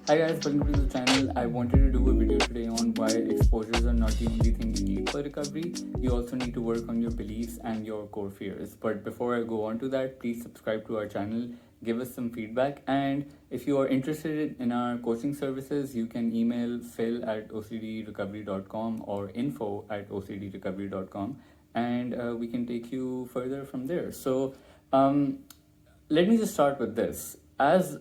Hi guys, welcome to the channel. I wanted to do a video today on why exposures are not the only thing you need for recovery. You also need to work on your beliefs and your core fears. But before I go on to that, please subscribe to our channel, give us some feedback, and if you are interested in our coaching services, you can email phil@ocdrecovery.com or info@ocdrecovery.com, and we can take you further from there. Um, Let me just start with this. As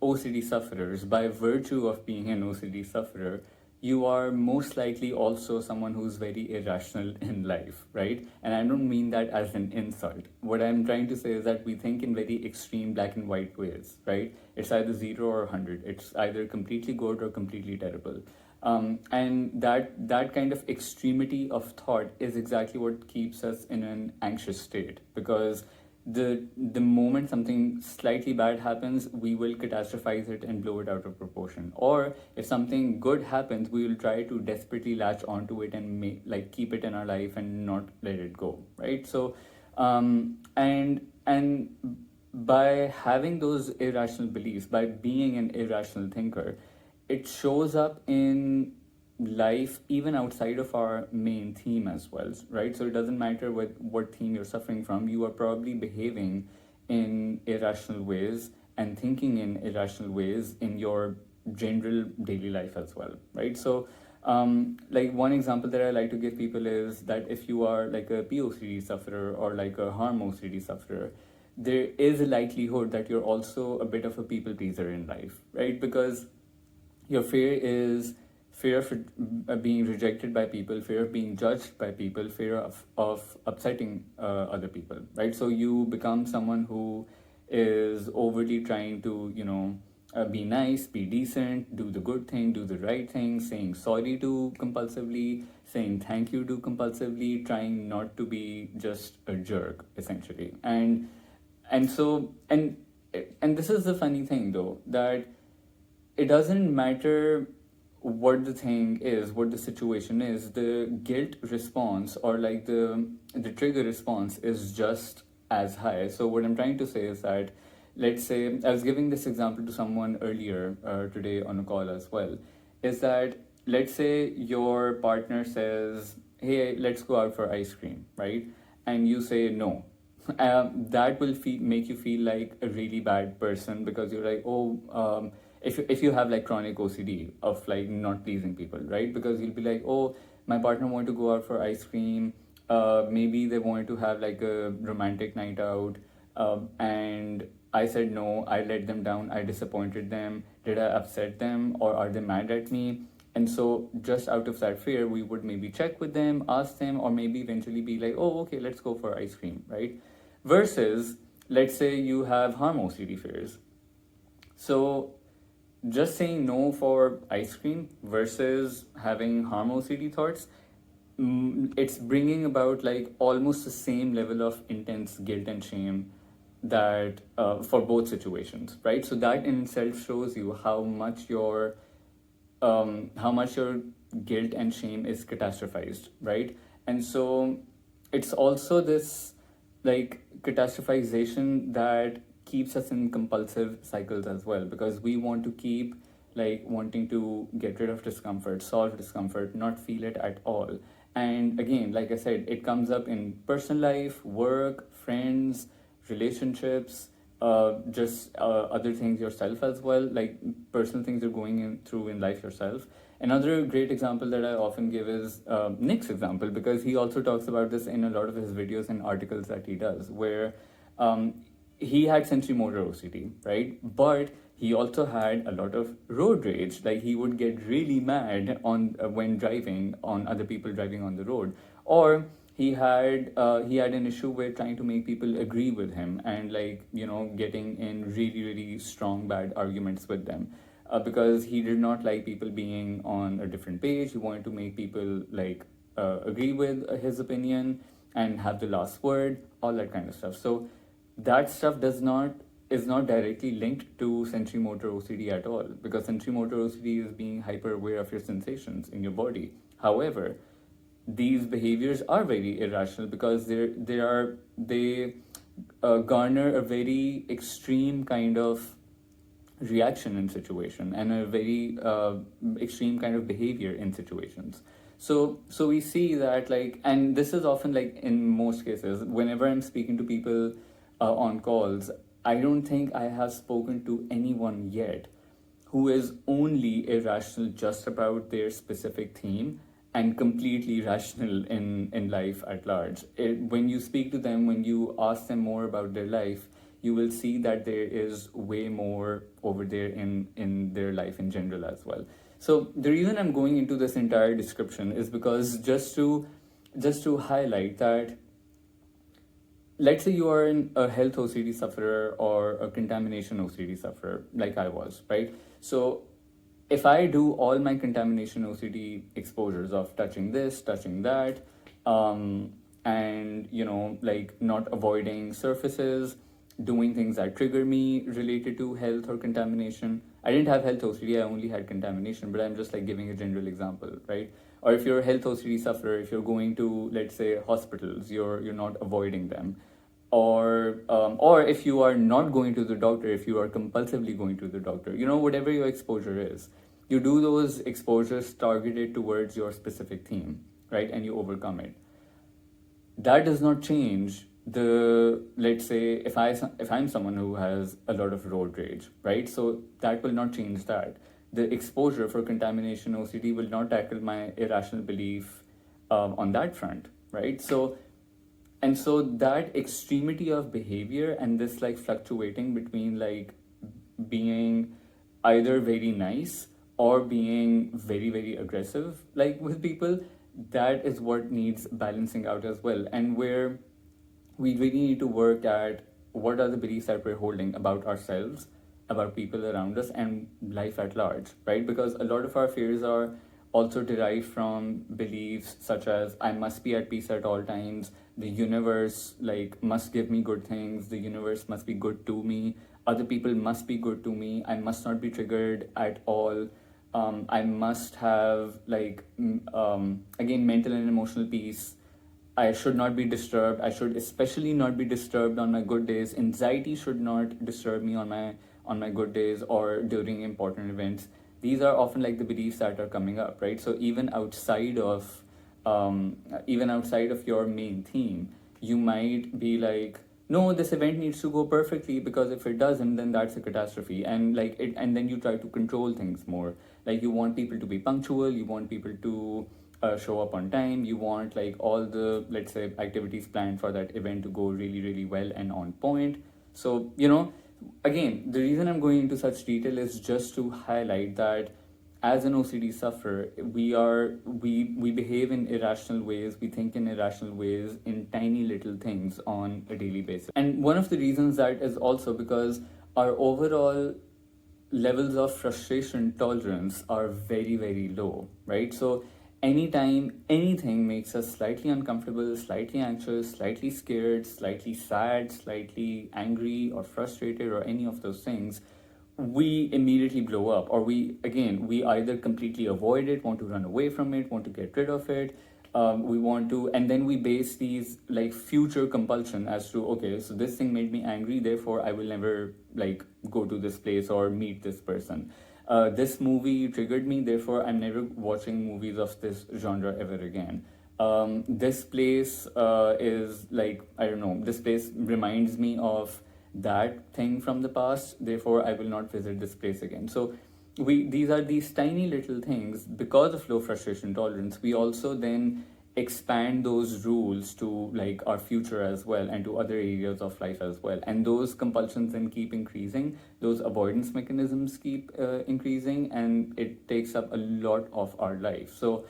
OCD sufferers, by virtue of being an OCD sufferer, you are most likely also someone who's very irrational in life, right? And I don't mean that as an insult. What I'm trying to say is that we think in very extreme black and white ways, right? It's either 0 or 100. It's either completely good or completely terrible. And that kind of extremity of thought is exactly what keeps us in an anxious state, because the moment something slightly bad happens, we will catastrophize it and blow it out of proportion. Or if something good happens, we will try to desperately latch onto it and keep it in our life and not let it go, right? And by having those irrational beliefs, by being an irrational thinker, it shows up in life even outside of our main theme as well, right? So it doesn't matter what theme you're suffering from, you are probably behaving in irrational ways and thinking in irrational ways in your general daily life as well, right? Like one example that I like to give people is that if you are like a POCD sufferer or like a harm OCD sufferer, there is a likelihood that you're also a bit of a people pleaser in life, right? Because your fear is fear of being rejected by people, fear of being judged by people, fear of upsetting other people, right? So you become someone who is overly trying to, be nice, be decent, do the good thing, do the right thing, saying sorry to compulsively, saying thank you to compulsively, trying not to be just a jerk, essentially. And so and this is the funny thing though, that it doesn't matter what the thing is, what the situation is, the guilt response or like the trigger response is just as high. So what I'm trying to say is that, let's say I was giving this example to someone earlier today on a call as well, is that let's say your partner says, hey, let's go out for ice cream, right? And you say no. That will make you feel like a really bad person, because you're like, oh, if you have like chronic OCD of like not pleasing people, right? Because you'll be like, oh, my partner wanted to go out for ice cream. Maybe they wanted to have like a romantic night out, and I said no. I let them down. I disappointed them. Did I upset them, or are they mad at me? And so, just out of that fear, we would maybe check with them, ask them, or maybe eventually be like, oh, okay, let's go for ice cream, right? Versus, let's say you have harm OCD fears. So, just saying no for ice cream versus having harm OCD thoughts, it's bringing about like almost the same level of intense guilt and shame that for both situations, right? So that in itself shows you how much your guilt and shame is catastrophized, right? And so it's also this like catastrophization that keeps us in compulsive cycles as well, because we want to keep like wanting to get rid of discomfort, solve discomfort, not feel it at all. And again, like I said, it comes up in personal life, work, friends, relationships, just other things yourself as well, like personal things you're through in life yourself. Another great example that I often give is Nick's example, because he also talks about this in a lot of his videos and articles that he does, where um, he had sensory motor OCD, right? But he also had a lot of road rage. Like he would get really mad on when driving on other people driving on the road, or he had an issue with trying to make people agree with him and like getting in really really strong bad arguments with them, because he did not like people being on a different page. He wanted to make people like agree with his opinion and have the last word, all that kind of stuff. So that stuff does not is not directly linked to sensory motor OCD at all, because sensory motor OCD is being hyper aware of your sensations in your body. However, these behaviors are very irrational because they garner a very extreme kind of reaction in situation and a very extreme kind of behavior in situations. So we see that, like, and this is often, like, in most cases whenever I'm speaking to people on calls, I don't think I have spoken to anyone yet who is only irrational just about their specific theme and completely rational in life at large. When you speak to them, when you ask them more about their life, you will see that there is way more over there in their life in general as well. So the reason I'm going into this entire description is because just to highlight that, let's say you are a health OCD sufferer or a contamination OCD sufferer, like I was, right? So if I do all my contamination OCD exposures of touching this, touching that, and like not avoiding surfaces, doing things that trigger me related to health or contamination. I didn't have health OCD, I only had contamination, but I'm just like giving a general example, right? Or if you're a health OCD sufferer, if you're going to, let's say, hospitals, you're not avoiding them. Or if you are not going to the doctor, if you are compulsively going to the doctor, whatever your exposure is, you do those exposures targeted towards your specific theme, right? And you overcome it. That does not change the, let's say, if I'm someone who has a lot of road rage, right? So that will not change that. The exposure for contamination OCD will not tackle my irrational belief on that front, right? So that extremity of behavior and this, like, fluctuating between, like, being either very nice or being very, very aggressive, like, with people, that is what needs balancing out as well. And where we really need to work at what are the beliefs that we're holding about ourselves, about people around us, and life at large, right? Because a lot of our fears are also derived from beliefs such as I must be at peace at all times, the universe, like, must give me good things, the universe must be good to me, other people must be good to me, I must not be triggered at all. I must have, like, again, mental and emotional peace. I should not be disturbed. I should especially not be disturbed on my good days. Anxiety should not disturb me on my good days or during important events. These are often, like, the beliefs that are coming up, right? So even outside of your main theme, you might be like, no, this event needs to go perfectly, because if it doesn't, then that's a catastrophe. And then you try to control things more. Like, you want people to be punctual, you want people to show up on time, you want, like, all the, let's say, activities planned for that event to go really, really well and on point. So again, the reason I'm going into such detail is just to highlight that as an OCD sufferer, we behave in irrational ways, we think in irrational ways in tiny little things on a daily basis. And one of the reasons that is also because our overall levels of frustration tolerance are very, very low, right? So anytime anything makes us slightly uncomfortable, slightly anxious, slightly scared, slightly sad, slightly angry or frustrated, or any of those things, we immediately blow up, or we either completely avoid it, want to run away from it, want to get rid of it. We want to, and then we base these, like, future compulsion as to, okay, so this thing made me angry, therefore I will never, like, go to this place or meet this person. This movie triggered me, therefore I'm never watching movies of this genre ever again. This place is, like, I don't know, this place reminds me of that thing from the past, therefore I will not visit this place again. So these are these tiny little things. Because of low frustration tolerance, we also then expand those rules to, like, our future as well, and to other areas of life as well, and those compulsions then keep increasing, those avoidance mechanisms keep increasing, and it takes up a lot of our life. So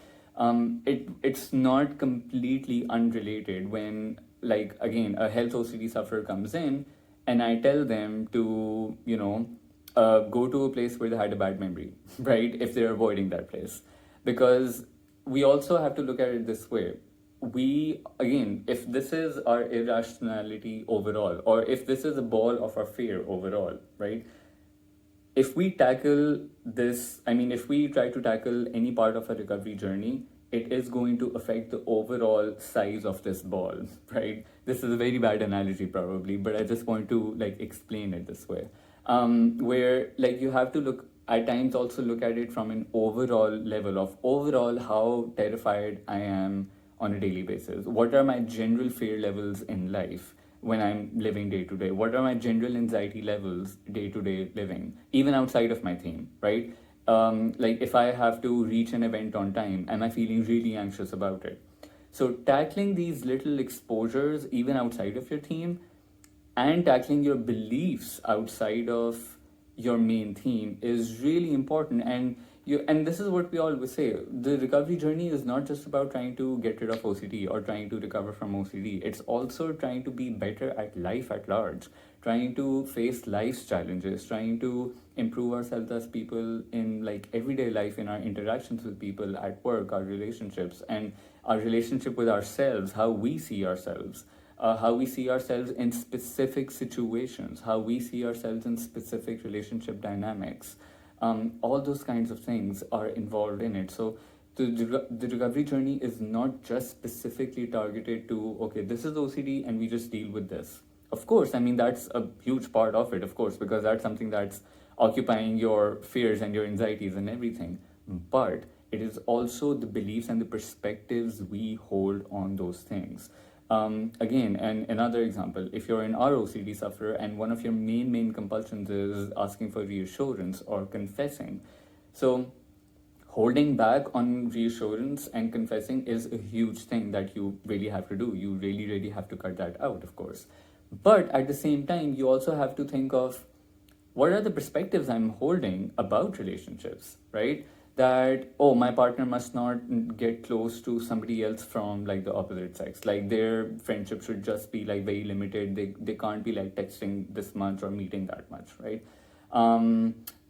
it's not completely unrelated when, like, again, a health OCD sufferer comes in and I tell them to, go to a place where they had a bad memory, right? If they're avoiding that place. Because we also have to look at it this way. If this is our irrationality overall, or if this is a ball of our fear overall, right? If we tackle this, if we try to tackle any part of a recovery journey, it is going to affect the overall size of this ball, right? This is a very bad analogy probably, but I just want to, like, explain it this way. where like you have to look at times also look at it from an overall level of overall how terrified I am on a daily basis. What are my general fear levels in life when I'm living day to day? What are my general anxiety levels day to day living, even outside of my theme, right? Like if I have to reach an event on time, am I feeling really anxious about it? So tackling these little exposures, even outside of your theme, and tackling your beliefs outside of your main theme is really important. And this is what we always say, the recovery journey is not just about trying to get rid of OCD or trying to recover from OCD. It's also trying to be better at life at large, trying to face life's challenges, trying to improve ourselves as people in like everyday life, in our interactions with people at work, our relationships, and our relationship with ourselves, how we see ourselves, how we see ourselves in specific situations, how we see ourselves in specific relationship dynamics. All those kinds of things are involved in it. So the recovery journey is not just specifically targeted to, okay, this is OCD and we just deal with this. Of course, I mean, that's a huge part of it, of course, because that's something that's occupying your fears and your anxieties and everything. But it is also the beliefs and the perspectives we hold on those things. Again, and another example, if you're an ROCD sufferer and one of your main compulsions is asking for reassurance or confessing, so holding back on reassurance and confessing is a huge thing that you really have to do. You really have to cut that out, of course. But at the same time, you also have to think of what are the perspectives I'm holding about relationships, right? That, oh, my partner must not get close to somebody else from like the opposite sex. Like their friendship should just be like very limited. They can't be like texting this much or meeting that much, right?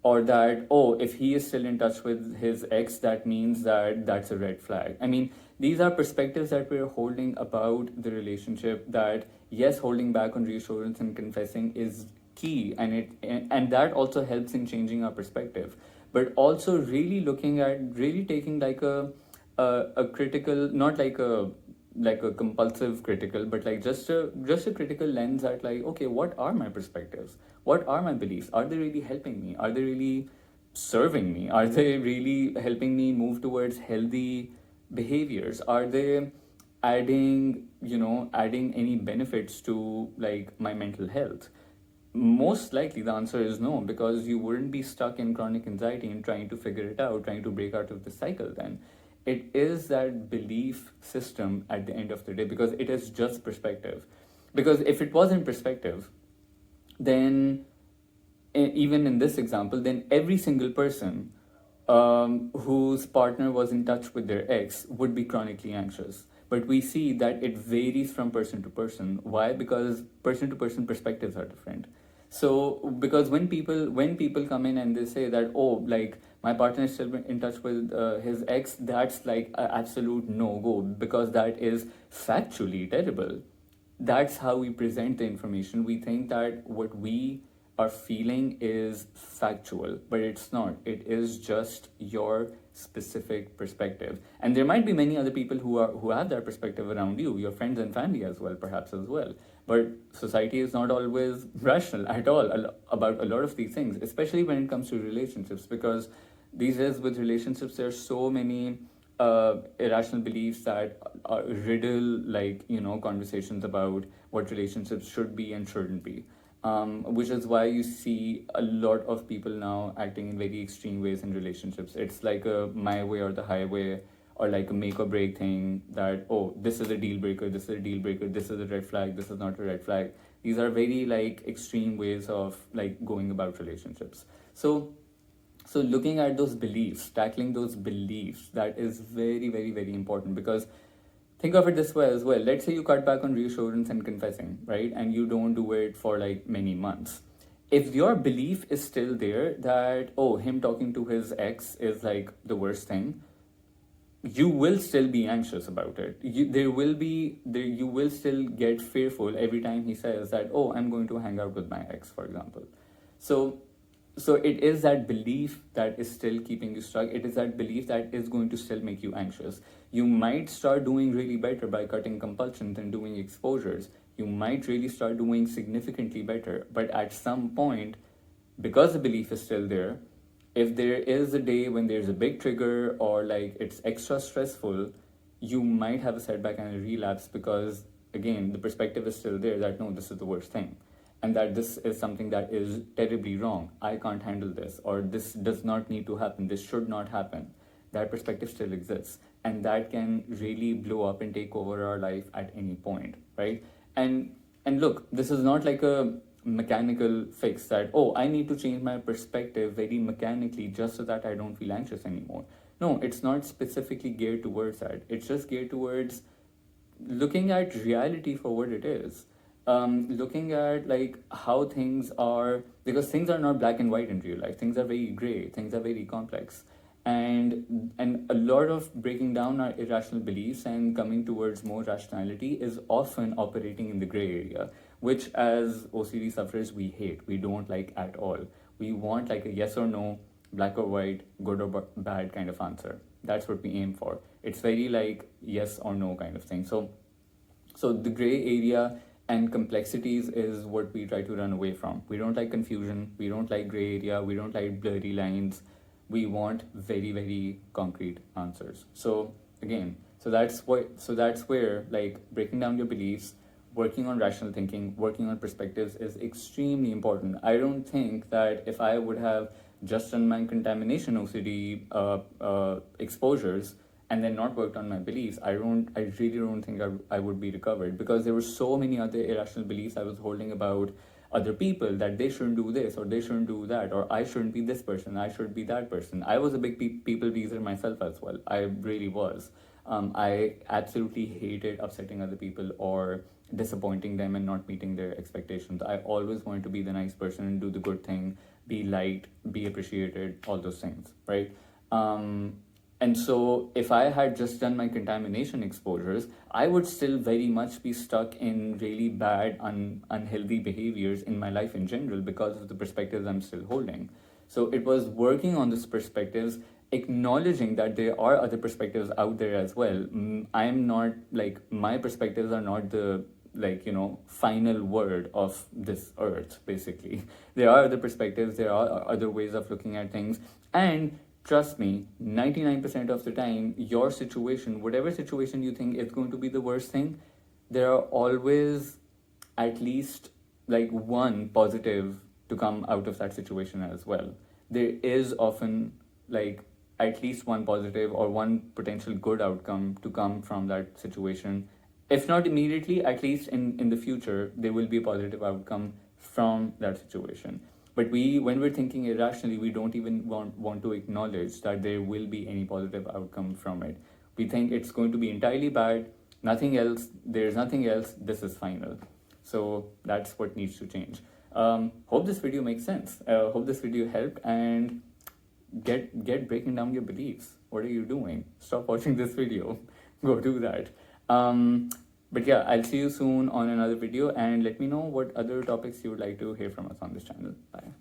Or that, oh, if he is still in touch with his ex, that means that that's a red flag. I mean, these are perspectives that we're holding about the relationship, that yes, holding back on reassurance and confessing is key, and that also helps in changing our perspective, but also really looking at really taking like a critical, not like a compulsive critical, but like just a critical lens at like, okay, what are my perspectives, what are my beliefs, are they really helping me, are they really serving me, are they really helping me move towards healthy behaviors, are they adding any benefits to like my mental health? Most likely the answer is no, because you wouldn't be stuck in chronic anxiety and trying to figure it out, trying to break out of the cycle then. It is that belief system at the end of the day, because it is just perspective. Because if it wasn't perspective, then even in this example, then every single person whose partner was in touch with their ex would be chronically anxious. But we see that it varies from person to person. Why? Because person to person perspectives are different. So because when people come in and they say that, oh, like my partner is still in touch with his ex, that's like an absolute no go, because that is factually terrible. That's how we present the information. We think that what we are feeling is factual, but it's not. It is just your specific perspective. And there might be many other people who have that perspective around you, your friends and family as well, perhaps as well. But society is not always rational at all about a lot of these things, especially when it comes to relationships, because these days with relationships there are so many irrational beliefs that riddle like conversations about what relationships should be and shouldn't be, which is why you see a lot of people now acting in very extreme ways in relationships. It's like a my way or the highway, or like a make or break thing, that, oh, this is a deal breaker, this is a deal breaker, this is a red flag, this is not a red flag. These are very like extreme ways of like going about relationships. So looking at those beliefs, tackling those beliefs, that is very important, because think of it this way as well. Let's say you cut back on reassurance and confessing, right? And you don't do it for like many months. If your belief is still there that, oh, him talking to his ex is like the worst thing, you will still be anxious about it. You will still get fearful every time he says that, oh, I'm going to hang out with my ex, for example. So so it is that belief that is still keeping you stuck. It is that belief that is going to still make you anxious. You might start doing really better by cutting compulsions and doing exposures. You might really start doing significantly better, but at some point because the belief is still there, if there is a day when there's a big trigger or like it's extra stressful, you might have a setback and a relapse because, again, the perspective is still there that no, this is the worst thing. And that this is something that is terribly wrong. I can't handle this, or this does not need to happen, this should not happen. That perspective still exists. And that can really blow up and take over our life at any point, right? And look, this is not like a mechanical fix that, oh, I need to change my perspective very mechanically just so that I don't feel anxious anymore. No, it's not specifically geared towards that. It's just geared towards looking at reality for what it is. Looking at like how things are, because things are not black and white in real life. Things are very gray. Things are very complex, and a lot of breaking down our irrational beliefs and coming towards more rationality is often operating in the gray area, which as OCD sufferers we hate. We don't like at all. We want like a yes or no, black or white, good or bad kind of answer. That's what we aim for. It's very like yes or no kind of thing. So the gray area and complexities is what we try to run away from. We don't like confusion. We don't like gray area. We don't like blurry lines. We want very, very concrete answers. So again, so that's where like breaking down your beliefs, working on rational thinking, working on perspectives is extremely important. I don't think that if I would have just done my contamination OCD exposures and then not worked on my beliefs, I really don't think I would be recovered, because there were so many other irrational beliefs I was holding about other people, that they shouldn't do this or they shouldn't do that, or I shouldn't be this person, I should be that person. I was a big people pleaser myself as well. I really was. I absolutely hated upsetting other people or disappointing them and not meeting their expectations. I always wanted to be the nice person and do the good thing, be liked, be appreciated, all those things, right? And so if I had just done my contamination exposures, I would still very much be stuck in really bad, unhealthy behaviors in my life in general because of the perspectives I'm still holding. So it was working on these perspectives, acknowledging that there are other perspectives out there as well. I'm not like, my perspectives are not the final word of this earth, basically. There are other perspectives, there are other ways of looking at things, and trust me, 99% of the time, your situation, whatever situation you think is going to be the worst thing, there are always at least like one positive to come out of that situation as well. There is often like at least one positive or one potential good outcome to come from that situation. If not immediately, at least in the future, there will be a positive outcome from that situation. But when we're thinking irrationally, we don't even want to acknowledge that there will be any positive outcome from it. We think it's going to be entirely bad, nothing else, there's nothing else, this is final. So that's what needs to change. Hope this video makes sense. Hope this video helped, and get breaking down your beliefs. What are you doing? Stop watching this video. Go do that. But yeah, I'll see you soon on another video, and let me know what other topics you would like to hear from us on this channel. Bye.